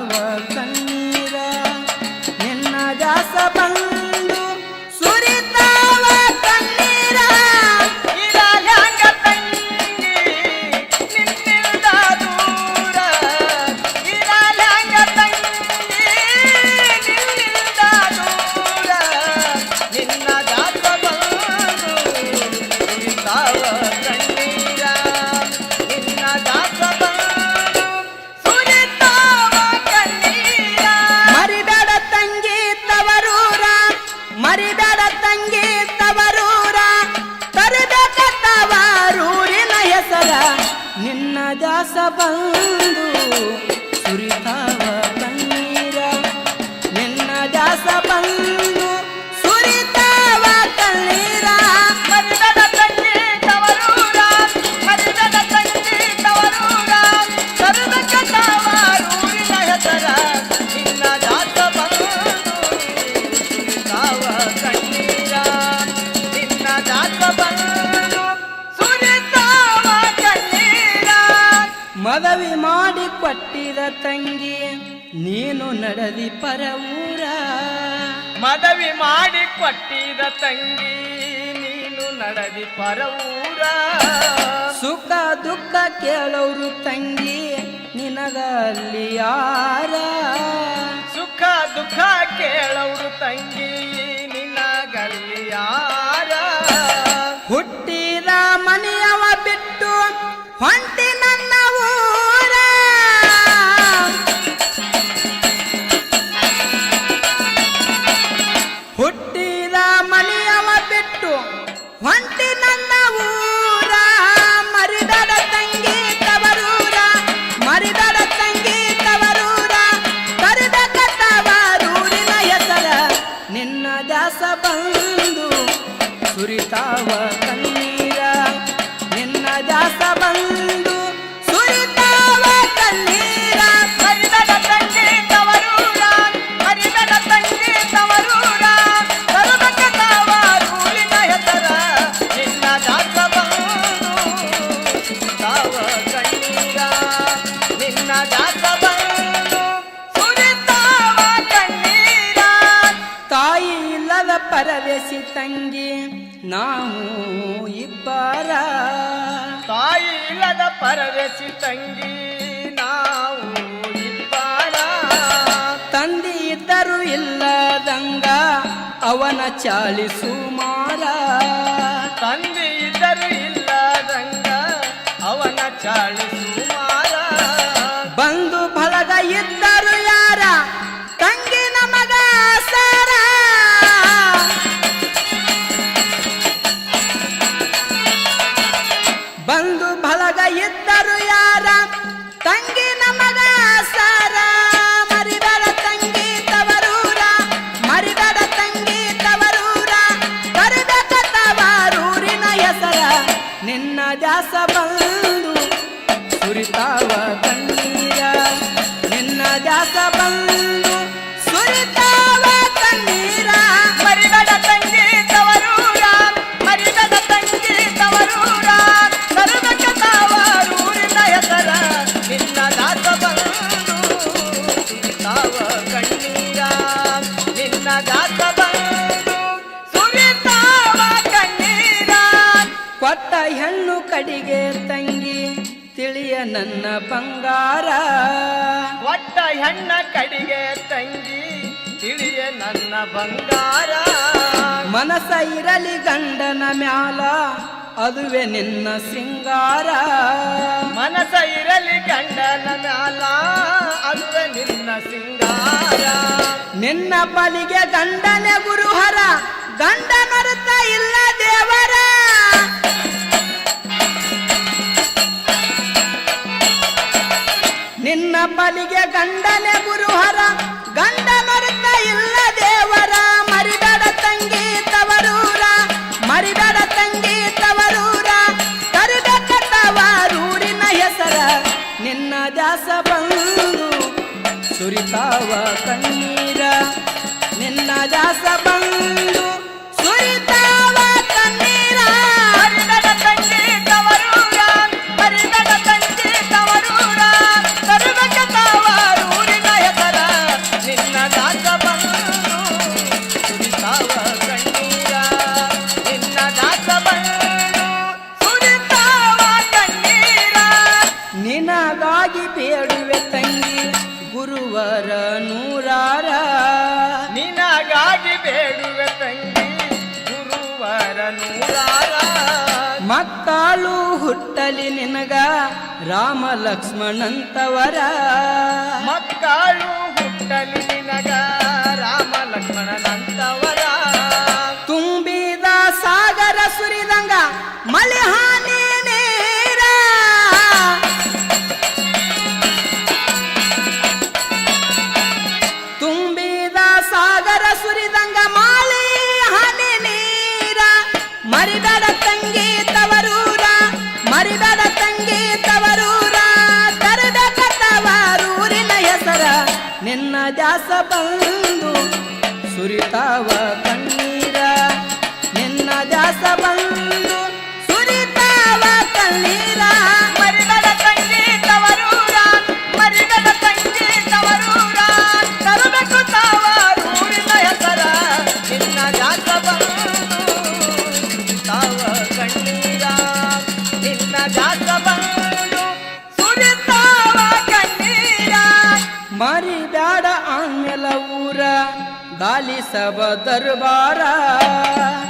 ಕಣ್ಣೀರ ನಿನ್ನ ದಾಸ ಬಂದು ಸುರಿತಾವ ಕಣ್ಣೀರ ಇರಲ್ಯಾಂಗ ತಂಗಿ ನಿನ್ನಿಂದ ದೂರ ಇರಲ್ಯಾಂಗ ತಂಗಿ ನಿನ್ನಿಂದ ದೂರ ನಿನ್ನ ದಾಸ ಬಂದು ಸುರಿತಾವ ಕಣ್ಣೀರ ನಿನ್ನ ದಾಸ ಬಂದು ಸುರಿತಾವ ಕಣ್ಣೀರ ಮರಿಬೇಡ ತಂಗಿ ತವರೂರ ಮರಿಬೇಡ ತಂಗಿ ತವರೂರ ತರಬೇಕ ತವರೂರಿನ ಹೆಸರ ನಿನ್ನ ದಾಸ ಬಂದು ಸುರಿತಾವ ಕಣ್ಣೀರ ನಿನ್ನ ದಾಸ ಬಂದು ಸುರಿತಾವ ಕಣ್ಣೀರ ಮರಿಬೇಡ ತಂಗಿ ತವರೂರ ಮರಿಬೇಡ ತಂಗಿ ತವರೂರ ತರಬೇಕ ತವರೂರಿನ ಹೆಸರ ನಿನ್ನ ದಾಸ ಬಂದು ಸುರಿತಾವ ಕಣ್ಣೀರ ನಿನ್ನ ದಾಸ ಬಂದು ಸುರಿತಾವ ಕಣ್ಣೀರ ಮದವಿ ಮಾಡಿ ಕೊಟ್ಟಿದ ತಂಗಿ ನೀನು ನಡೆದಿ ಪರವೂರ ಮದವಿ ಮಾಡಿ ಕೊಟ್ಟಿದ ತಂಗಿ ನೀನು ನಡೆದಿ ಪರವೂರ ಸುಖ ದುಃಖ ಕೇಳೋರು ತಂಗಿ ನಿನಗಲ್ಲಿ ಯಾರ ಸುಖ ದುಃಖ ಕೇಳವರು ತಂಗಿ ನಿನಗಲ್ಲಿ ಯಾರ ಹುಟ್ಟಿದ ಮನೆಯವ ಬಿಟ್ಟು ಹೊಂಟಿ ನನ್ನ ಊರ ಹುಟ್ಟಿದ ಮನೆಯವ ಬಿಟ್ಟು ಹೊಂಟಿ ನನ್ನ ಊರ ಮರಿಬೇಡ ತಂಗಿ ತವರೂರ ಮರಿಬೇಡ ತಂಗಿ ತವರೂರ ಕರಿಬೇಕ ತವರೂರಿನ ಹೆಸರ ನಿನ್ನ ದಾಸ ಬಂದು ಸುರಿತಾವ ಕಣ್ಣೀರ ನಿನ್ನ ದಾಸ ಬಂದು ಸುರಿತಾವ ಕಣ್ಣೀರ ಮರಿಬೇಡ ತಂಗಿ ತವರೂರ ಮರಿಬೇಡ ತಂಗಿ ತವರೂರ ತರಬೇಕ ತವರೂರಿನ ಹೆಸರ ನಿನ್ನ ದಾಸ ಬಂದು ಸುರಿತಾವ ಕಣ್ಣೀರ ನಿನ್ನ ದಾಸ ಬಂದು ಸುರಿತಾವ ಕಣ್ಣೀರ ತಾಯಿ ಇಲ್ಲದ ಪರದೇಶಿ ತಂಗಿ ನಾವು ಇಬ್ಬರ ತಾಯಿ ಇಲ್ಲದ ಪರದೇಶಿ ತಂಗಿ ನಾವು ಇಬ್ಬರ ತಂದೆ ಇದ್ದರು ಇಲ್ಲದಂಗ ಅವನ ಚಾಳಿ ಸುಮಾರ ತಂದೆ ಇದ್ದರು ಇಲ್ಲದಂಗ ಅವನ ಚಾಳಿ ಸುಮಾರ ಬಂದು ಬಳಗ ಇದ್ದರು ಯಾರ ತಂಗಿ ನಮಗ ಸಾರ ಬಂದು ಬಳಗ ಇದ್ದರು ಯಾರ ತಂಗಿ ನಮಗ ಸಾರ ಮರಿಬೇಡ ತಂಗಿ ತವರೂರ ಮರಿಬೇಡ ತಂಗಿ ತವರೂರ ಕರಿಬೇಕ ತವರೂರಿನ ಹೆಸರ ನಿನ್ನ ದಾಸ ಬಂದು ಸುರಿತಾವ ಕಣ್ಣೀರ ನಿನ್ನ ದಾಸ ಬಂದು ಸುರಿತಾವ ಕಣ್ಣೀರ ಮರಿಬೇಡ ತಂಗಿ ತವರೂರ ಮರಿಬೇಡ ತಂಗಿ ತವರೂರ ತರಬೇಕ ತವರೂರಿನ ಹೆಸರ ನಿನ್ನ ದಾಸ ಬಂದು ಸುರಿತಾವ ಕಣ್ಣೀರ ನಿನ್ನ ದಾಸ ಬಂದು ಸುರಿತಾವ ಕಣ್ಣೀರ ಕೊಟ್ಟ ಹೆಣ್ಣು ಕಡಿಗೆ ತಂಗಿ ತಿಳಿಯ ನನ್ನ ಬಂಗಾರ ಒಟ್ಟ ಹೆಣ್ಣ ಕಡಿಗೆ ತಂಗಿ ತಿಳಿಯ ನನ್ನ ಬಂಗಾರ ಮನಸ ಇರಲಿ ಗಂಡನ ಮ್ಯಾಲ ಅದುವೆ ನಿನ್ನ ಸಿಂಗಾರ ಮನಸ ಇರಲಿ ಗಂಡನ ಮ್ಯಾಲ ಅದುವೆ ನಿನ್ನ ಸಿಂಗಾರ ನಿನ್ನ ಪಾಲಿಗೆ ಗಂಡನೆ ಗುರುಹರ ಗಂಡ ನರತ ಇಲ್ಲ ದೇವರ ನಿನ್ನ ಪಾಲಿಗೆ ಗಂಡನೆ ಗುರುಹರ ಗಂಡ ನರತ ಇಲ್ಲ ದೇವರ ಮರಿಬೇಡ ತಂಗಿ ತವರೂರ ಮರಿಬೇಡ ತಂಗಿ ತವರೂರ ಕರಿಬೇಕ ತವರೂರಿನ ಹೆಸರ ನಿನ್ನ ದಾಸ ಬಂದು ಸುರಿತಾವ ಕಣ್ಣೀರ ನಿನ್ನ ದಾಸ ಬಂದು ಸುರಿತಾವ ಕಣ್ಣೀರ ಮರಿಬೇಡ ತಂಗಿ ತವರೂರ ಮರಿಬೇಡ ತಂಗಿ ತವರೂರ ತರಬೇಕ ತವರೂರಿನ ಹೆಸರ ನೂರಾರ ನಿನಗಾಗಿ ಬೇಡುವೆ ತಂಗಿ ಗುರುವರ ನೂರಾರ ಮಕ್ಕಳು ಹುಟ್ಟಲಿ ನಿನಗ ರಾಮ ಲಕ್ಷ್ಮಣಂತವರ ಮಕ್ಕಳು ಹುಟ್ಟಲಿ ನಿನಗ ರಾಮ ಲಕ್ಷ್ಮಣನಂತವರ ತುಂಬಿದ ಸಾಗರ ಸುರಿದಂಗ ಮಳೆ ಹಾನಿ ನೀರ ತುಂಬಿದ ಸಾಗರ ಸುರಿದಂಗ ಮಾಳಿ ಹನಿ ನೀರ ಮರಿಬೇಡ ತಂಗಿ ತವರೂರ ಮರಿಬೇಡ ತಂಗಿ ತವರೂರ ತರಬೇಕ ತವರೂರಿನ ಹೆಸರ ನಿನ್ನ ದಾಸ ಬಂದು ಸುರಿತಾವ ಕಣ್ಣೀರ ನಿನ್ನ ದಾಸ ಬಂದು ಸುರಿತಾವ ಕಣ್ಣೀರ ಮರಿಬೇಡ ತಂಗಿ ತವರೂರ ಮರಿಬೇಡ ತಂಗಿ ತವರೂರ ತರಬೇಕು ತಾವರೂರಿನ ಹೆಸರ ನಿನ್ನ ಜಾತ ಬಂದು ತಾವ ಕಣ್ಣೀರ ನಿನ್ನ ಜಾತ ಬಂದು ಸುರಿತಾವ ಕಣ್ಣೀರ ಮರಿಬ್ಯಾಡ ಆಮೇಲ ಊರ ಗಾಲಿ ಸಭ ದರ್ಬಾರ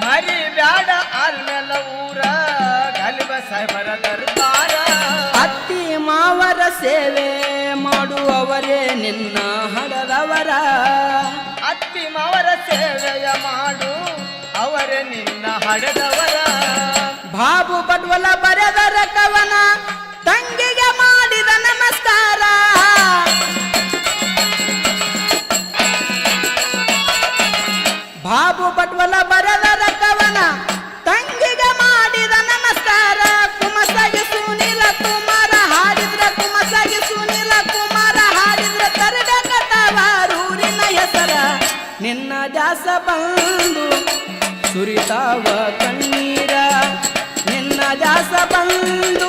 ಮರಿಬ್ಯಾಡ ಆಲ್ಮೆಲ ಊರ ಗಲ್ಬ ಸಾಹೇಬರ ದರ್ಬಾರ ಅತ್ತಿ ಮಾವರ ಸೇವೆ ಮಾಡುವವರೇ ನಿನ್ನ ಹಡದವರ ಅತ್ತಿ ಮಾವರ ಸೇವೆಯ ಮಾಡು ಅವರೇ ನಿನ್ನ ಹಡೆದವರ ಬಾಬು ಬಡ್ವಲ ಬರೆದರ ಕವನ ತಂಗಿಗೆ ಮಾಡಿದ ನಮಸ್ಕಾರ ಬಾಬು ಬಡ್ವಲ ಬರೆದರ ಕವನ ತಂಗಿಗೆ ಮಾಡಿದ ನಮಸ್ಕಾರ ಕುಮಸಾಗಿ ಸುನಿಲ ಕುಮಾರ ಹಾಡಿದ್ರ ಕುಮಸಾಗಿ ಸುನಿಲ ಕುಮಾರ ಹಾಡಿದ್ರ ತರಬೇಕ ತವರೂರಿನ ಹೆಸರ ನಿನ್ನ ದಾಸ ಬಂದು ಸುರಿತಾವ ಕಣ್ಣೀರ ನಿನ್ನ ದಾಸ ಬಂದು